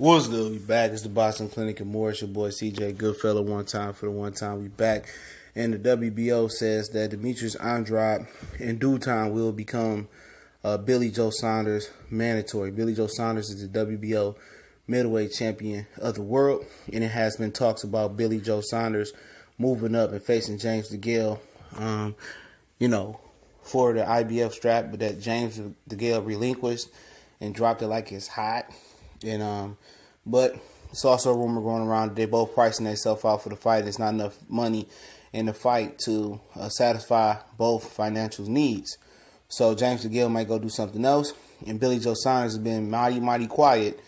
What's good? We back. It's the Boston Clinic and more. It's your boy CJ Goodfellow. One time for the one time. We back. And the WBO says that Demetrius Andrade in due time will become Billy Joe Saunders mandatory. Billy Joe Saunders is the WBO middleweight champion of the world. And it has been talks about Billy Joe Saunders moving up and facing James DeGale, for the IBF strap, but that James DeGale relinquished and dropped it like it's hot. And but it's also a rumor going around that they both pricing themselves out for the fight. There's not enough money in the fight to satisfy both financial needs. So James DeGale might go do something else. And Billy Joe Saunders has been mighty quiet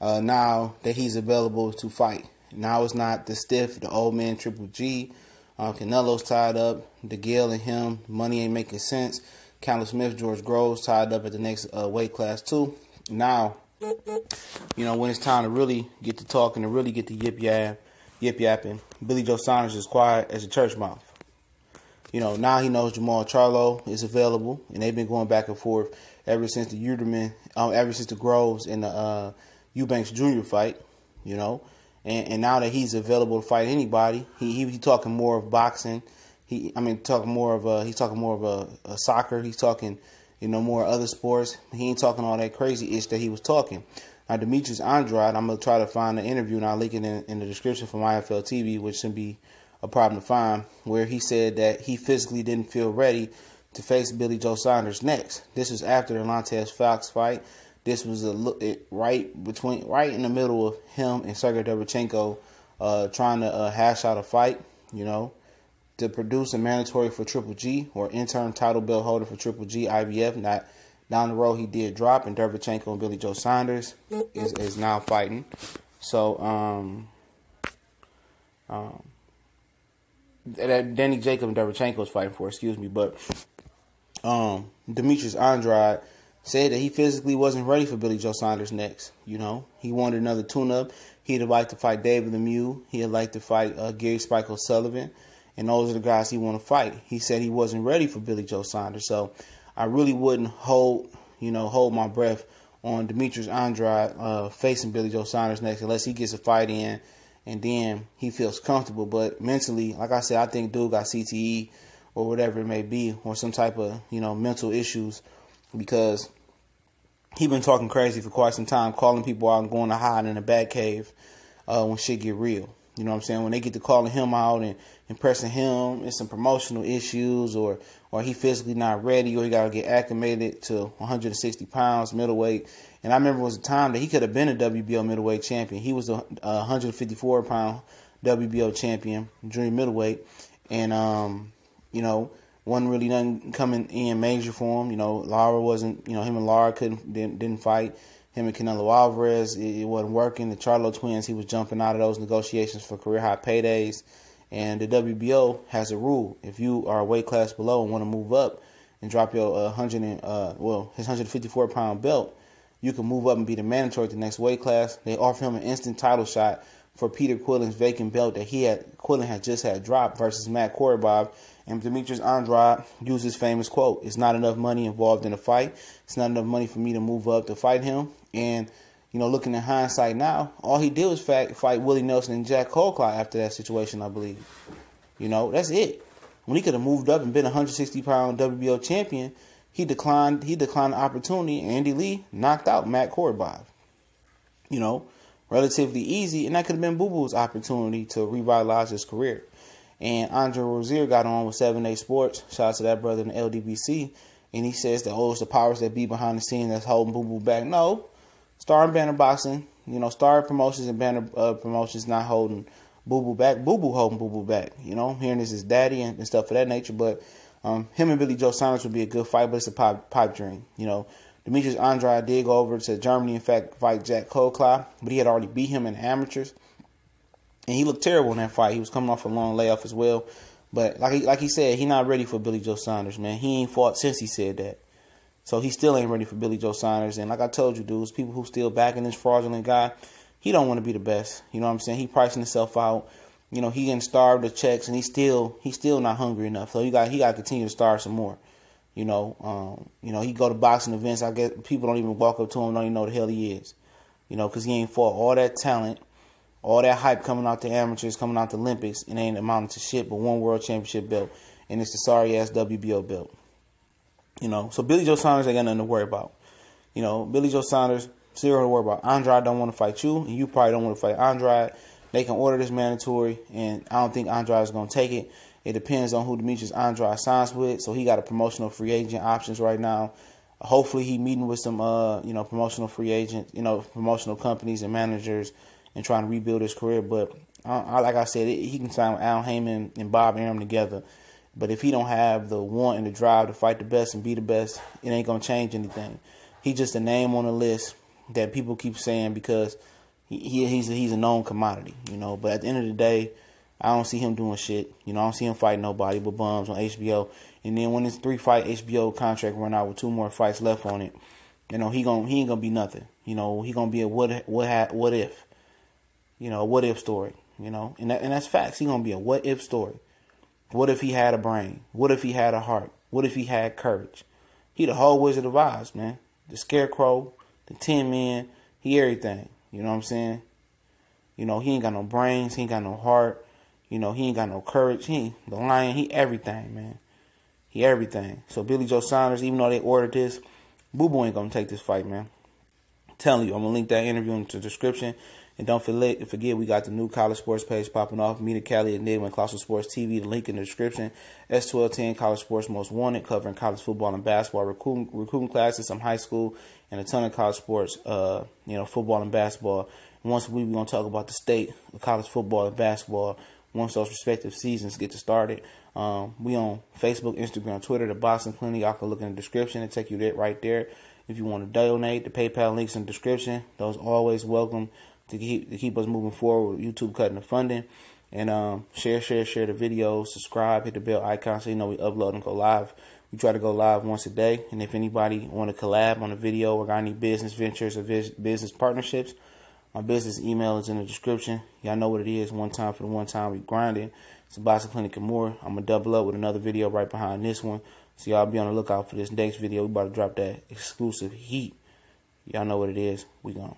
now that he's available to fight. Now it's not the stiff, the old man Triple G. Canelo's tied up. DeGale and him, money ain't making sense. Callum Smith, George Groves tied up at the next weight class too. Now, when it's time to really get to talking and really get to yip yapping, Billy Joe Saunders is quiet as a church mouse. Now he knows Jamal Charlo is available, and they've been going back and forth ever since the Groves and the Eubanks Jr. fight. And now that he's available to fight anybody, he talking more of boxing. He's talking more of a soccer. He's talking, more other sports. He ain't talking all that crazy ish that he was talking. Now, Demetrius Andrade, I'm gonna try to find the interview and I'll link it in the description from IFL TV, which shouldn't be a problem to find, where he said that he physically didn't feel ready to face Billy Joe Saunders next. This was after the Lantes Fox fight. This was right in the middle of him and Sergey Derevchenko trying to hash out a fight, to produce a mandatory for Triple G or interim title belt holder for Triple G IBF. Not down the road he did drop, and Derevchenko and Billy Joe Saunders is now fighting. So Danny Jacob and Derevchenko is fighting for, but Demetrius Andrade said that he physically wasn't ready for Billy Joe Saunders next. He wanted another tune-up. He'd have liked to fight David Lemieux. He'd like to fight Gary Spike O'Sullivan. And those are the guys he want to fight. He said he wasn't ready for Billy Joe Saunders. So I really wouldn't hold my breath on Demetrius Andrade facing Billy Joe Saunders next unless he gets a fight in and then he feels comfortable. But mentally, like I said, I think dude got CTE or whatever it may be, or some type of, mental issues, because he been talking crazy for quite some time, calling people out and going to hide in a bat cave when shit get real. You know what I'm saying? When they get to calling him out and pressing him in some promotional issues, or he physically not ready, or he got to get acclimated to 160 pounds middleweight. And I remember it was a time that he could have been a WBO middleweight champion. He was a 154-pound WBO champion, junior middleweight. And, wasn't really nothing coming in major for him. Lara wasn't, him and Lara didn't fight. Him and Canelo Alvarez, it wasn't working. The Charlo twins, he was jumping out of those negotiations for career high paydays. And the WBO has a rule: if you are a weight class below and want to move up and drop your his 154-pound belt, you can move up and be the mandatory at the next weight class. They offer him an instant title shot for Peter Quillen's vacant belt that Quillen had just had dropped versus Matt Korobov. And Demetrius Andrade used his famous quote: "It's not enough money involved in the fight. It's not enough money for me to move up to fight him." And, looking in hindsight now, all he did was fight Willie Nelson and Jack Colclough after that situation, I believe. That's it. When he could have moved up and been a 160-pound WBO champion, he declined the opportunity. Andy Lee knocked out Matt Korobov. Relatively easy, and that could have been Boo Boo's opportunity to revitalize his career. And Andre Rozier got on with 7A Sports. Shout out to that brother in the LDBC. And he says that, it's the powers that be behind the scene that's holding Boo Boo back. No. Star and Banner Boxing, Star Promotions and Banner Promotions not holding Boo Boo back. Boo Boo holding Boo Boo back. Hearing this is daddy and stuff of that nature. But him and Billy Joe Saunders would be a good fight, but it's a pipe dream. Demetrius Andrade did go over to Germany, in fact, fight Jack Colclough, but he had already beat him in amateurs. And he looked terrible in that fight. He was coming off a long layoff as well. But like he said, he's not ready for Billy Joe Saunders, man. He ain't fought since he said that. So he still ain't ready for Billy Joe Saunders. And like I told you, dudes, people who still backing this fraudulent guy, he don't want to be the best. You know what I'm saying? He pricing himself out. He getting starved of checks, and he's still not hungry enough. So he got to continue to starve some more. He go to boxing events. I guess people don't even walk up to him, don't even know who the hell he is. You know, because he ain't fought all that talent, all that hype coming out the amateurs, coming out the Olympics, and ain't amounting to shit but one world championship belt, and it's the sorry-ass WBO belt. You know, so Billy Joe Saunders ain't got nothing to worry about. You know, Billy Joe Saunders, zero to worry about. Andrade don't want to fight you, and you probably don't want to fight Andrade. They can order this mandatory, and I don't think Andrade is going to take it. It depends on who Demetrius Andrade signs with. So he got a promotional free agent options right now. Hopefully he meeting with some, promotional free agent, promotional companies and managers and trying to rebuild his career. But like I said, he can sign with Al Heyman and Bob Arum together. But if he don't have the want and the drive to fight the best and be the best, it ain't going to change anything. He's just a name on the list that people keep saying because he's a known commodity, But at the end of the day, I don't see him doing shit. I don't see him fighting nobody but bums on HBO. And then when his 3-fight HBO contract run out with 2 more fights left on it, he ain't gonna be nothing. He gonna be a what if, a what if story. And that's facts. He gonna be a what if story. What if he had a brain? What if he had a heart? What if he had courage? He the whole Wizard of Oz, man. The Scarecrow, the Tin Man, he everything. You know what I'm saying? He ain't got no brains, he ain't got no heart, he ain't got no courage. He ain't the lion, he everything, man. He everything. So Billy Joe Saunders, even though they ordered this, Boo Boo ain't gonna take this fight, man. I'm telling you, I'm gonna link that interview in the description. And don't forget, we got the new college sports page popping off. Meet Cali and Nid and Colossal Sports TV. The link in the description. S1210 College Sports Most Wanted, covering college football and basketball, recruiting classes, some high school, and a ton of college sports, football and basketball. And once a week, we're going to talk about the state of college football and basketball once those respective seasons get to started. We on Facebook, Instagram, Twitter, the Boxing Clinic. Y'all can look in the description and take you there right there. If you want to donate, the PayPal links in the description. Those always welcome to keep us moving forward with YouTube cutting the funding. And share the videos, subscribe, hit the bell icon so you know we upload and go live. We try to go live once a day. And if anybody want to collab on a video or got any business ventures or business partnerships, my business email is in the description. Y'all know what it is. One time for the one time we grinding. It's the Boxing Clinic and more. I'm going to double up with another video right behind this one. So y'all be on the lookout for this next video. We about to drop that exclusive heat. Y'all know what it is. We gone.